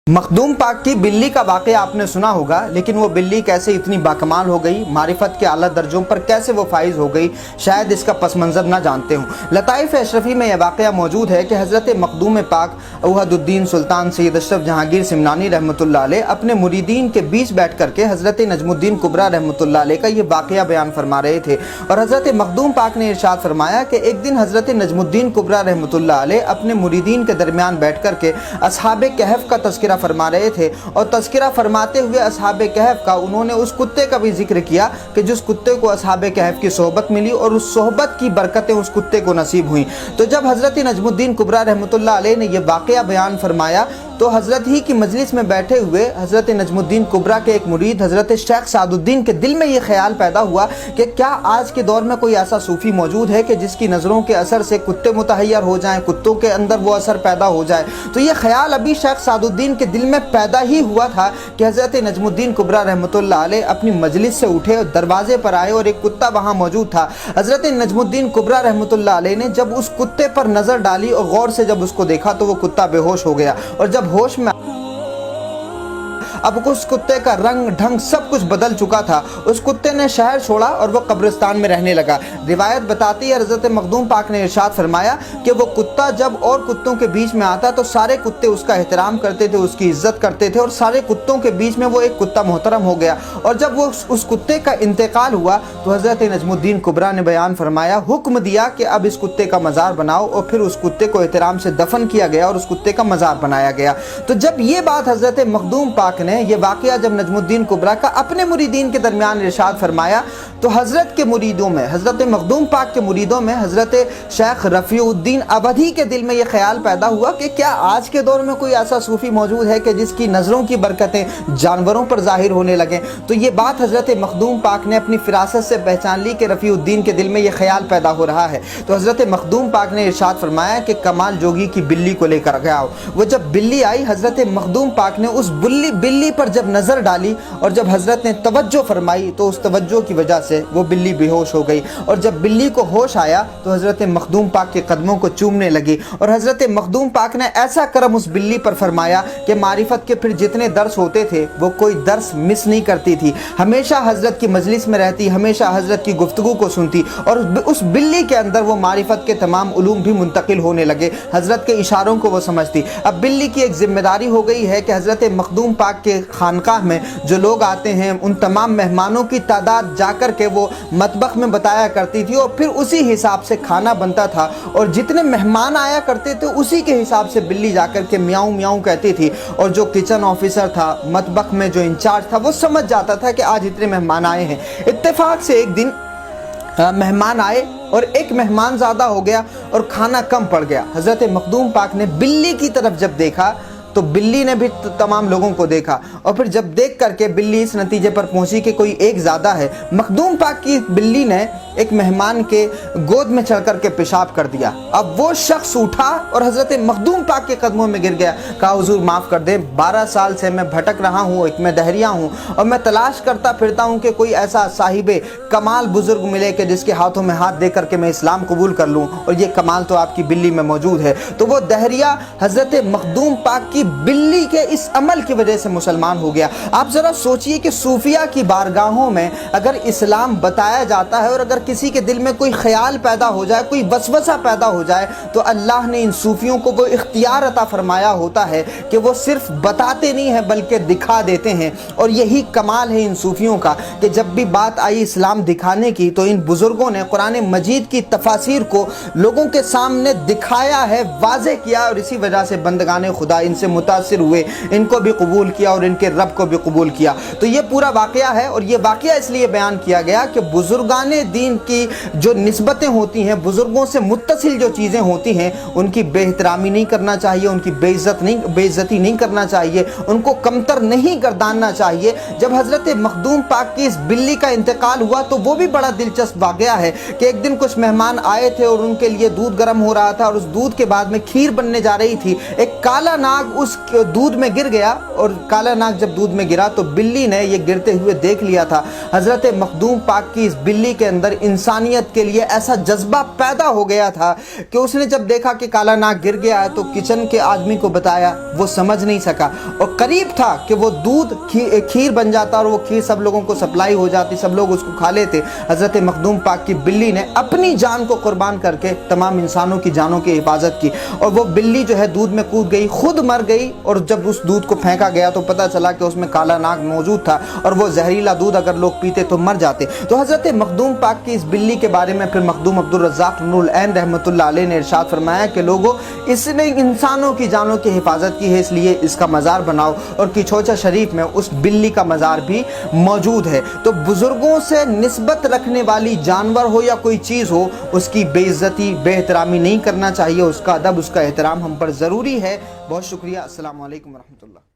मखदूम पाक की बिल्ली का वाक़या आपने सुना होगा, लेकिन वो बिल्ली कैसे इतनी बाकमाल हो गई, मारिफत के आला दर्जों पर कैसे वो फाइज हो गई, शायद इसका पस मंज़र ना जानते हों। लताइफ़ अशरफी में यह वाक़या मौजूद है कि हज़रत मखदूम पाक औहदुद्दीन सुल्तान सैयद अशरफ जहांगीर सिमनानी रहमतुल्लाह अलैह अपने मुरीदीन के बीच बैठ करके हज़रत नजमुद्दीन कुबरा रहमतुल्लाह अलैह का ये वाक़या बयान फरमा रहे थे। और हज़रत मखदूम पाक ने इरशाद फरमाया कि एक दिन हज़रत नजमुद्दीन कुबरा रहमतुल्लाह अलैह अपने मुरीदीन के दरमियान बैठ करके असहाबे कहफ का तज़किरा फरमा रहे थे, और तज़किरा फरमाते हुए असहाबे कहफ का उन्होंने उस कुत्ते का भी जिक्र किया कि जिस कुत्ते को असहाबे कहफ की सोहबत मिली और उस सोहबत की बरकतें उस कुत्ते को नसीब हुई। तो जब हज़रत नजमुद्दीन कुबरा रहमतुल्लाह अलैह ने यह वाक़या बयान फरमाया तो हज़रत ही की मजलिस में बैठे हुए हज़रत नजमुद्दीन कुबरा के एक मुरीद हज़रत शेख सादुद्दीन के दिल में ये ख्याल पैदा हुआ कि क्या आज के दौर में कोई ऐसा सूफ़ी मौजूद है कि जिसकी नज़रों के असर से कुत्ते मुतहय्यर हो जाएं, कुत्तों के अंदर वो असर पैदा हो जाए। तो ये ख्याल अभी शेख सादुद्दीन के दिल में पैदा ही हुआ था कि हज़रत नजमुद्दीन कुबरा रहमतुल्लाह अलैह अपनी मजलिस से उठे और दरवाजे पर आए और एक कुत्ता वहाँ मौजूद था। हज़रत नजमुद्दीन कुबरा रहमतुल्लाह अलैह ने जब उस कुत्ते पर नज़र डाली और गौर से जब उसको देखा तो वो कुत्ता बेहोश हो गया, और जब होश में अब उस कुत्ते का रंग ढंग सब कुछ बदल चुका था। उस कुत्ते ने शहर छोड़ा और वो कब्रिस्तान में रहने लगा। रिवायत बताती है हज़रत मखदूम पाक ने इरशाद फरमाया कि वो कुत्ता जब और कुत्तों के बीच में आता तो सारे कुत्ते उसका एहतराम करते थे, उसकी इज्जत करते थे, और सारे कुत्तों के बीच में वो एक कुत्ता मोहतरम हो गया। और जब वो उस कुत्ते का इंतकाल हुआ तो हज़रत नजमुद्दीन कुबरा ने बयान फरमाया, हुक्म दिया कि अब इस कुत्ते का मज़ार बनाओ, और फिर उस कुत्ते को एहतराम से दफन किया गया और उस कुत्ते का मज़ार बनाया गया। तो जब ये बात हज़रत मखदूम पाक ने ये वाक़या जब नजमुद्दीन कुबरा का अपने मुरीदीन के दरमियान इरशाद फरमाया तो हज़रत के मुरीदों में, हज़रत मखदूम पाक के मुरीदों में हज़रत शेख रफ़ीउद्दीन अबदी के दिल में ये ख्याल पैदा हुआ कि क्या आज के दौर में कोई ऐसा सूफ़ी मौजूद है कि जिसकी नज़रों की बरकतें जानवरों पर ज़ाहिर होने लगें। तो ये बात हज़रत मखदूम पाक ने अपनी फ़िरासत से पहचान ली कि रफ़ीउद्दीन के दिल में ये ख्याल पैदा हो रहा है। तो हज़रत मखदूम पाक ने इरशाद फरमाया कि कमाल जोगी की बिल्ली को लेकर गया। वो जब बिल्ली आई, हज़रत मखदूम पाक ने उस बिल्ली पर जब नज़र डाली और जब हज़रत ने तवज्जो फरमाई तो उस तवज्जो की वजह से वो बिल्ली बेहोश हो गई। और जब बिल्ली को होश आया तो हज़रत मखदूम पाक के कदमों को चूमने लगी, और हज़रत मखदूम पाक ने ऐसा करम उस बिल्ली पर फरमाया कि मारिफत के फिर जितने दर्स होते थे वो कोई दर्स मिस नहीं करती थी, हमेशा हज़रत की मजलिस में रहती, हमेशा हज़रत की गुफ्तगू को सुनती, और उस बिल्ली के अंदर वो मारिफत के तमाम उलूम भी मुंतकिल होने लगे, हज़रत के इशारों को वो समझती। अब बिल्ली की एक जिम्मेदारी हो गई है कि हज़रत मखदूम पाक के खानकाह में जो लोग आते हैं उन तमाम मेहमानों की तादाद जाकर के वो मतबख में बताया करती थी, और फिर उसी हिसाब से खाना बनता था, और जितने मेहमान आया करते थे उसी के हिसाब से बिल्ली जाकर के म्याऊं म्याऊं कहती थी, और जो किचन ऑफिसर था, मतबख में जो इंचार्ज था, वो समझ जाता था कि आज इतने मेहमान आए हैं। इत्तेफाक से एक दिन मेहमान आए और एक मेहमान ज़्यादा हो गया और खाना कम पड़ गया। हज़रत मखदूम पाक ने बिल्ली की तरफ जब देखा तो बिल्ली ने भी तमाम लोगों को देखा, और फिर जब देख करके बिल्ली इस नतीजे पर पहुंची कि कोई एक ज़्यादा है। मखदूम पाक की बिल्ली ने एक मेहमान के गोद में चढ़ कर के पेशाब कर दिया। अब वो शख्स उठा और हज़रत मखदूम पाक के कदमों में गिर गया, कहा हुजूर माफ़ कर दे, 12 साल से मैं भटक रहा हूँ, एक मैं दहरिया हूँ, और मैं तलाश करता फिरता हूँ कि कोई ऐसा साहिबे कमाल बुजुर्ग मिले कि जिसके हाथों में हाथ दे करके मैं इस्लाम कबूल कर लूँ, और ये कमाल तो आपकी बिल्ली में मौजूद है। तो वो दहरिया हज़रत मखदूम पाक की बिल्ली के इस अमल की वजह से मुसलमान हो गया। आप ज़रा सोचिए कि सूफिया की बारगाहों में अगर इस्लाम बताया जाता है और अगर किसी के दिल में कोई ख्याल पैदा हो जाए, कोई वसवसा पैदा हो जाए, तो अल्लाह ने इन सूफियों को वो इख्तियार अता फरमाया होता है कि वो सिर्फ बताते नहीं हैं बल्कि दिखा देते हैं। और यही कमाल है इन सूफियों का कि जब भी बात आई इस्लाम दिखाने की तो इन बुज़ुर्गों ने कुरान मजीद की तफासिर को लोगों के सामने दिखाया है, वाज़े किया, और इसी वजह से बंदगाने खुदा इनसे मुतासिर हुए, इनको भी कबूल किया और इनके रब को भी कबूल किया। तो ये पूरा वाक़या है, और ये वाक़या इसलिए बयान किया गया कि बुजुर्गाने दीन की जो निस्बतें होती हैं, बुजुर्गों से मुत्तसिल जो चीज़ें होती हैं, उनकी बेहतरामी नहीं करना चाहिए, उनकी बेइज्जती नहीं करना चाहिए, उनको कमतर नहीं गर्दानना चाहिए। जब हज़रत मखदूम पाक की इस बिल्ली का इंतकाल हुआ तो वो भी बड़ा दिलचस्प वाक़या है कि एक दिन कुछ मेहमान आए थे और उनके लिए दूध गर्म हो रहा था, और उस दूध के बाद में खीर बनने जा रही थी। एक काला नाग उस दूध में गिर गया, और काला नाग जब दूध में गिरा तो बिल्ली ने ये गिरते हुए देख लिया था। हज़रत मखदूम पाक की इस बिल्ली के अंदर इंसानियत के लिए ऐसा जज्बा पैदा हो गया था कि उसने जब देखा कि काला नाग गिर गया है तो किचन के आदमी को बताया, वो समझ नहीं सका और करीब था कि वो दूध खीर बन जाता और वो खीर सब लोगों को सप्लाई हो जाती, सब लोग उसको खा लेते। हज़रत मखदूम पाक की बिल्ली ने अपनी जान को कुर्बान करके तमाम इंसानों की जानों की हिफाजत की और वो बिल्ली जो है दूध में कूद गई, खुद मर गई। और जब उस दूध को फेंका गया तो पता चला कि उसमें काला नाग मौजूद था और वो जहरीला दूध अगर लोग पीते तो मर जाते। तो हज़रत मखदूम पाक की इस बिल्ली के बारे में फिर मखदूम अब्दुल रज़्ज़ाक़ नूरुल ऐन रहमतुल्लाह अलैह ने इरशाद फरमाया कि लोगों, इसने इंसानों की जानों की हिफाजत की है, इसलिए इसका मज़ार बनाओ। और किचौचा शरीफ में उस बिल्ली का मज़ार भी मौजूद है। तो बुज़ुर्गों से निस्बत रखने वाली जानवर हो या कोई चीज़ हो, उसकी बेइज्जती बेहतरामी नहीं करना चाहिए। उसका अदब, उसका एहतराम हम पर ज़रूरी है। बहुत शुक्रिया। अस्सलामु अलैकुम वरहमतुल्लाह।